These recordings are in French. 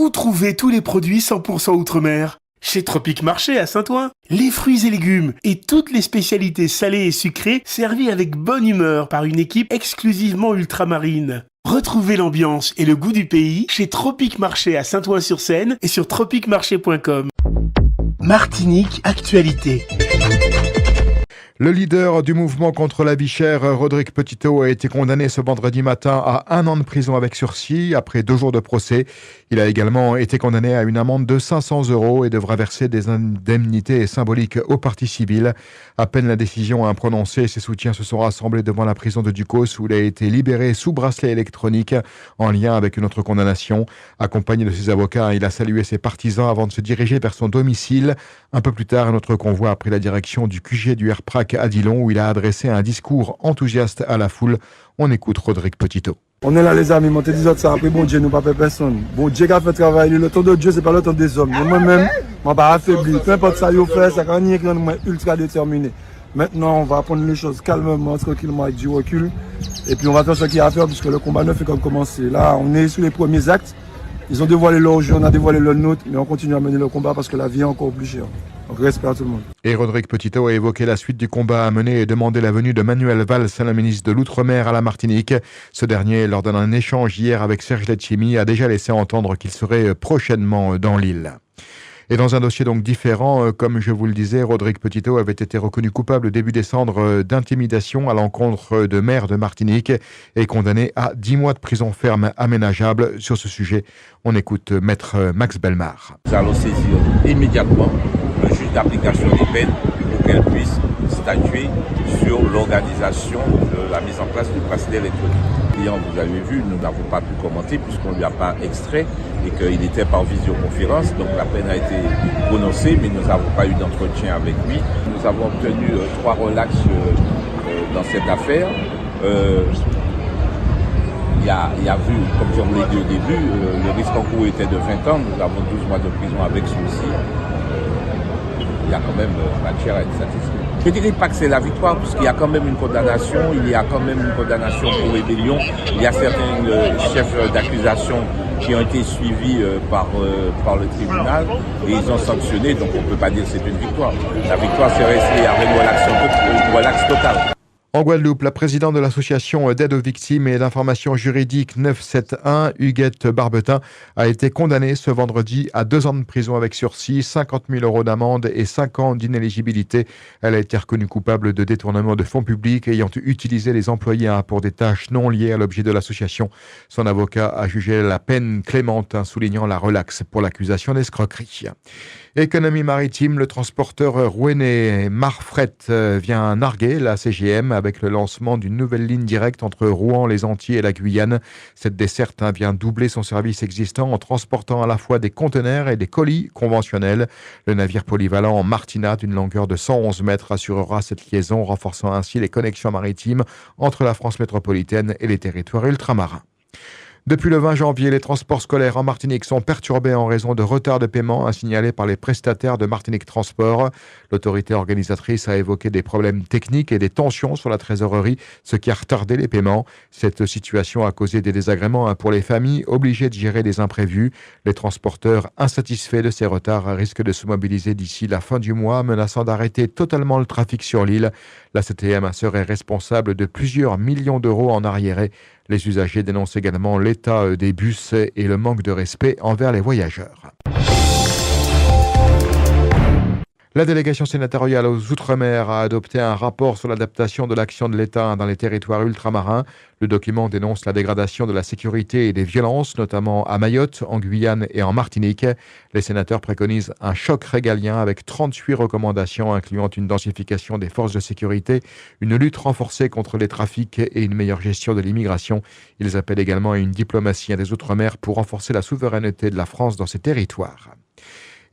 Où trouver tous les produits 100% Outre-mer? Chez Tropique Marché à Saint-Ouen. Les fruits et légumes et toutes les spécialités salées et sucrées servies avec bonne humeur par une équipe exclusivement ultramarine. Retrouvez l'ambiance et le goût du pays chez Tropique Marché à Saint-Ouen-sur-Seine et sur tropiquemarché.com. Martinique Actualité. Le leader du mouvement contre la vie chère, Rodrigue Petitot, a été condamné ce vendredi matin à 1 an de prison avec sursis après 2 jours de procès. Il a également été condamné à une amende de 500 € et devra verser des indemnités symboliques aux parties civiles. À peine la décision prononcée, ses soutiens se sont rassemblés devant la prison de Ducos où il a été libéré sous bracelet électronique en lien avec une autre condamnation. Accompagné de ses avocats, il a salué ses partisans avant de se diriger vers son domicile. Un peu plus tard, un autre convoi a pris la direction du QG du RPRAC à Dillon où il a adressé un discours enthousiaste à la foule. On écoute Rodrigue Petitot. On est là les amis, on te dit ça après bon Dieu, nous pas fait personne. Bon Dieu qui a fait travail, le temps de Dieu c'est pas le temps des hommes. Moi-même, je ne pas affaibli. Peu importe ça il fait, ça quand on est ultra déterminé. Maintenant on va prendre les choses calmement, tranquillement avec du recul. Et puis on va faire ce qu'il y a à faire puisque le combat ne fait qu'en commencer. Là on est sur les premiers actes. Ils ont dévoilé leur jeu, on a dévoilé leur nôtre, mais on continue à mener le combat parce que la vie est encore plus chère. Donc respect à tout le monde. Et Rodrigue Petitot a évoqué la suite du combat à mener et demandé la venue de Manuel Valls, le ministre de l'Outre-mer, à la Martinique. Ce dernier, lors d'un échange hier avec Serge Letchimy, a déjà laissé entendre qu'il serait prochainement dans l'île. Et dans un dossier donc différent, comme je vous le disais, Rodrigue Petitot avait été reconnu coupable début décembre d'intimidation à l'encontre de maires de Martinique et condamné à 10 mois de prison ferme aménageable. Sur ce sujet, on écoute Maître Max Belmar. Nous allons saisir immédiatement le juge d'application des peines pour qu'elle puisse statuer sur l'organisation de la mise en place du bracelet électronique. Client, vous avez vu, nous n'avons pas pu commenter puisqu'on ne lui a pas extrait et qu'il était par visioconférence, donc la peine a été prononcée, mais nous n'avons pas eu d'entretien avec lui. Nous avons obtenu 3 relax dans cette affaire. Il y a vu, comme je vous l'ai dit au début, le risque en cours était de 20 ans, nous avons 12 mois de prison avec sursis. Il y a quand même matière à être satisfait. Je ne dirais pas que c'est la victoire, puisqu'il y a quand même une condamnation, il y a quand même une condamnation pour rébellion. Il y a certains chefs d'accusation qui ont été suivis par le tribunal et ils ont sanctionné, donc on ne peut pas dire que c'est une victoire. La victoire, c'est rester avec une relax totale. En Guadeloupe, la présidente de l'association d'aide aux victimes et d'information juridique 971, Huguette Barbetin, a été condamnée ce vendredi à 2 ans de prison avec sursis, 50 000 € d'amende et 5 ans d'inéligibilité. Elle a été reconnue coupable de détournement de fonds publics ayant utilisé les employés pour des tâches non liées à l'objet de l'association. Son avocat a jugé la peine clémente, soulignant la relaxe pour l'accusation d'escroquerie. Économie maritime, le transporteur rouennais Marfret vient narguer la CGM avec le lancement d'une nouvelle ligne directe entre Rouen, les Antilles et la Guyane. Cette desserte vient doubler son service existant en transportant à la fois des conteneurs et des colis conventionnels. Le navire polyvalent Martina d'une longueur de 111 mètres assurera cette liaison, renforçant ainsi les connexions maritimes entre la France métropolitaine et les territoires ultramarins. Depuis le 20 janvier, les transports scolaires en Martinique sont perturbés en raison de retards de paiement signalés par les prestataires de Martinique Transport. L'autorité organisatrice a évoqué des problèmes techniques et des tensions sur la trésorerie, ce qui a retardé les paiements. Cette situation a causé des désagréments pour les familles obligées de gérer des imprévus. Les transporteurs insatisfaits de ces retards risquent de se mobiliser d'ici la fin du mois, menaçant d'arrêter totalement le trafic sur l'île. La CTM serait responsable de plusieurs millions d'euros en arriérés. Les usagers dénoncent également l'état des bus et le manque de respect envers les voyageurs. La délégation sénatoriale aux Outre-mer a adopté un rapport sur l'adaptation de l'action de l'État dans les territoires ultramarins. Le document dénonce la dégradation de la sécurité et des violences, notamment à Mayotte, en Guyane et en Martinique. Les sénateurs préconisent un choc régalien avec 38 recommandations incluant une densification des forces de sécurité, une lutte renforcée contre les trafics et une meilleure gestion de l'immigration. Ils appellent également à une diplomatie des Outre-mer pour renforcer la souveraineté de la France dans ces territoires.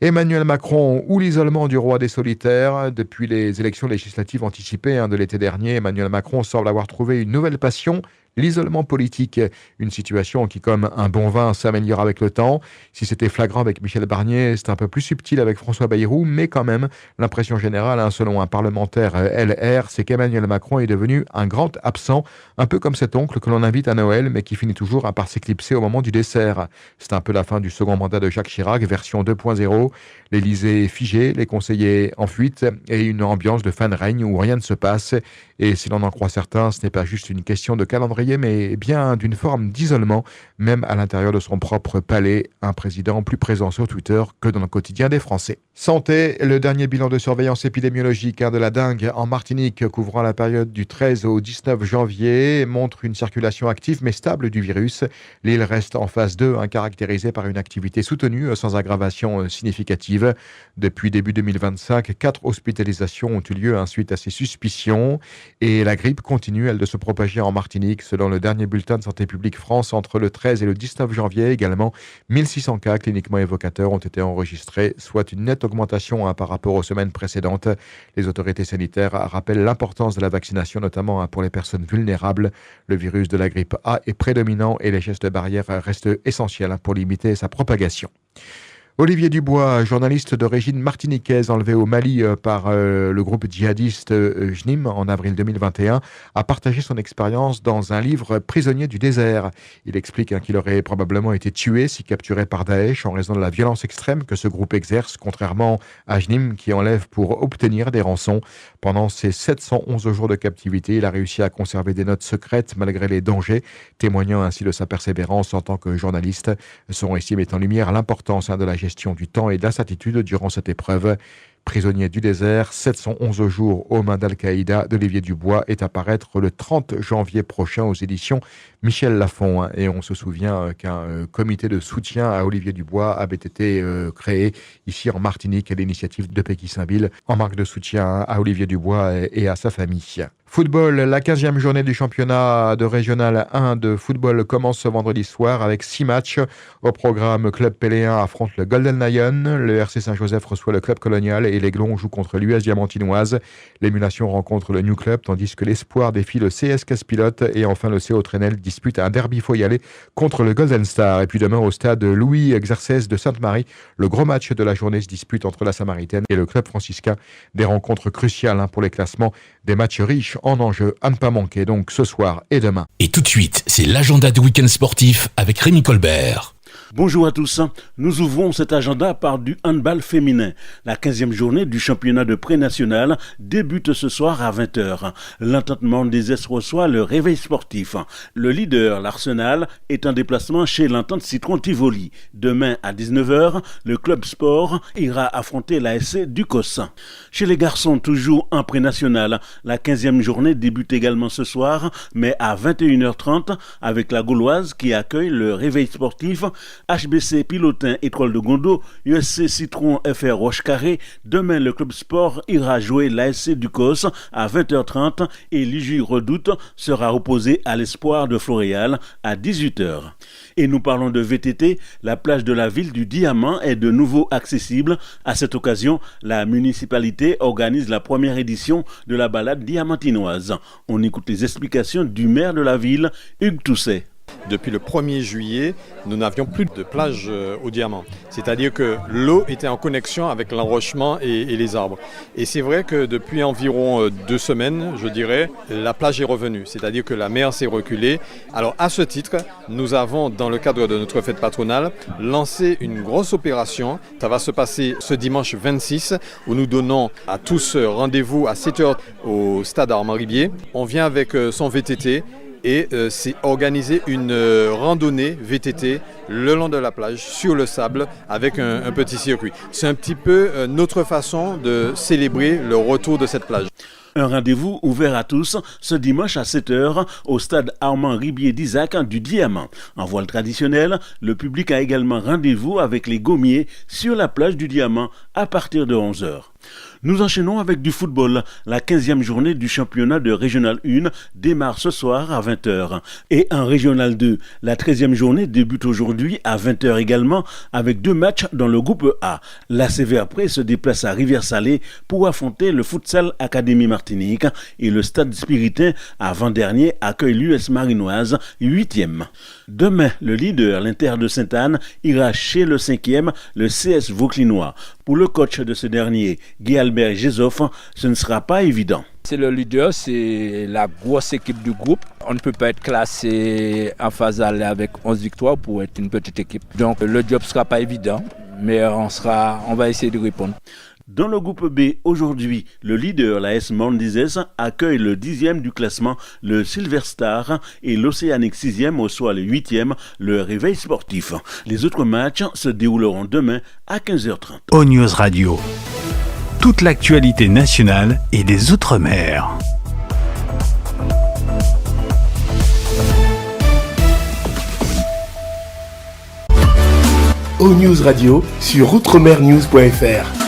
Emmanuel Macron ou l'isolement du roi des solitaires. Depuis les élections législatives anticipées de l'été dernier, Emmanuel Macron semble avoir trouvé une nouvelle passion, l'isolement politique. Une situation qui, comme un bon vin, s'améliore avec le temps. Si c'était flagrant avec Michel Barnier, c'est un peu plus subtil avec François Bayrou, mais quand même, l'impression générale, selon un parlementaire LR, c'est qu'Emmanuel Macron est devenu un grand absent, un peu comme cet oncle que l'on invite à Noël, mais qui finit toujours par s'éclipser au moment du dessert. C'est un peu la fin du second mandat de Jacques Chirac, version 2.0. L'Élysée est figé, les conseillers en fuite et une ambiance de fin de règne où rien ne se passe. Et si l'on en croit certains, ce n'est pas juste une question de calendrier, mais bien d'une forme d'isolement, même à l'intérieur de son propre palais, un président plus présent sur Twitter que dans le quotidien des Français. Santé, le dernier bilan de surveillance épidémiologique de la dengue en Martinique, couvrant la période du 13 au 19 janvier, montre une circulation active mais stable du virus. L'île reste en phase 2, caractérisée par une activité soutenue sans aggravation significative. Depuis début 2025, 4 hospitalisations ont eu lieu suite à ces suspicions. Et la grippe continue, elle, de se propager en Martinique. Selon le dernier bulletin de Santé publique France, entre le 13 et le 19 janvier également, 1600 cas cliniquement évocateurs ont été enregistrés, soit une nette augmentation par rapport aux semaines précédentes. Les autorités sanitaires rappellent l'importance de la vaccination, notamment pour les personnes vulnérables. Le virus de la grippe A est prédominant et les gestes barrières restent essentiels pour limiter sa propagation. Olivier Dubois, journaliste d'origine martiniquaise enlevé au Mali par le groupe djihadiste JNIM en avril 2021, a partagé son expérience dans un livre Prisonnier du désert. Il explique qu'il aurait probablement été tué si capturé par Daesh en raison de la violence extrême que ce groupe exerce, contrairement à JNIM qui enlève pour obtenir des rançons. Pendant ses 711 jours de captivité, il a réussi à conserver des notes secrètes malgré les dangers, témoignant ainsi de sa persévérance en tant que journaliste. Son récit met en lumière l'importance de la gestion du temps et de l'incertitude durant cette épreuve. Prisonnier du désert, 711 jours aux mains d'Al-Qaïda d'Olivier Dubois est à paraître le 30 janvier prochain aux éditions Michel Lafon. Et on se souvient qu'un comité de soutien à Olivier Dubois avait été créé ici en Martinique à l'initiative de Pékin-Saint-Ville en marque de soutien à Olivier Dubois et à sa famille. Football, la 15e journée du championnat de Régional 1 de football commence ce vendredi soir avec 6 matchs. Au programme, Club Péléen affronte le Golden Lion, le RC Saint-Joseph reçoit le Club Colonial et l'Aiglon joue contre l'US Diamantinoise. L'Émulation rencontre le New Club tandis que l'Espoir défie le CS Casse-Pilote et enfin le CO Trenel dispute un derby foyalais contre le Golden Star. Et puis demain au stade Louis Exercès de Sainte-Marie, le gros match de la journée se dispute entre la Samaritaine et le Club franciscain. Des rencontres cruciales pour les classements, des matchs riches en enjeux à ne pas manquer donc ce soir et demain. Et tout de suite, c'est l'agenda du week-end sportif avec Rémi Colbert. Bonjour à tous, nous ouvrons cet agenda par du handball féminin. La 15e journée du championnat de pré-national débute ce soir à 20h. L'Entente des Est reçoit le Réveil sportif. Le leader, l'Arsenal, est en déplacement chez l'Entente Citron Tivoli. Demain à 19h, le club sport ira affronter l'ASC Ducos. Chez les garçons, toujours en pré-national, la 15e journée débute également ce soir, mais à 21h30 avec la Gauloise qui accueille le Réveil sportif. HBC Pilotin Étoile de Gondo, USC Citron FR Roche-Carré. Demain, le club sport ira jouer l'ASC Ducos à 20h30 et l'IJ Redoute sera opposé à l'Espoir de Floréal à 18h. Et nous parlons de VTT, la plage de la ville du Diamant est de nouveau accessible. À cette occasion, la municipalité organise la première édition de la balade diamantinoise. On écoute les explications du maire de la ville, Hugues Tousset. Depuis le 1er juillet, nous n'avions plus de plage au Diamant. C'est-à-dire que l'eau était en connexion avec l'enrochement et les arbres. Et c'est vrai que depuis environ 2 semaines, je dirais, la plage est revenue. C'est-à-dire que la mer s'est reculée. Alors à ce titre, nous avons, dans le cadre de notre fête patronale, lancé une grosse opération. Ça va se passer ce dimanche 26, où nous donnons à tous rendez-vous à 7h au stade Armand-Ribier. On vient avec son VTT. Et c'est organiser une randonnée VTT le long de la plage, sur le sable, avec un petit circuit. C'est un petit peu notre façon de célébrer le retour de cette plage. Un rendez-vous ouvert à tous ce dimanche à 7h au stade Armand-Ribier d'Isaac du Diamant. En voile traditionnelle, le public a également rendez-vous avec les gommiers sur la plage du Diamant à partir de 11h. Nous enchaînons avec du football. La 15e journée du championnat de Régional 1 démarre ce soir à 20h. Et en Régional 2, la 13e journée débute aujourd'hui à 20h également avec 2 matchs dans le groupe A. L'ACV après se déplace à Rivière-Salée pour affronter le Futsal Académie Martinique et le Stade Spiritain avant-dernier accueille l'US Marinoise 8e. Demain, le leader, l'Inter de Sainte-Anne, ira chez le 5e, le CS Vauclinois. Pour le coach de ce dernier, Guy Albert Gézoff, ce ne sera pas évident. C'est le leader, c'est la grosse équipe du groupe. On ne peut pas être classé en phase aller avec 11 victoires pour être une petite équipe. Donc le job ne sera pas évident, mais on va essayer de répondre. Dans le groupe B, aujourd'hui, le leader, l'AS Mondizes, accueille le 10e du classement, le Silver Star, et l'Océanique 6e reçoit le 8e, le Réveil Sportif. Les autres matchs se dérouleront demain à 15h30. O-News Radio. Toute l'actualité nationale et des Outre-mer. O-News Radio sur outremernews.fr.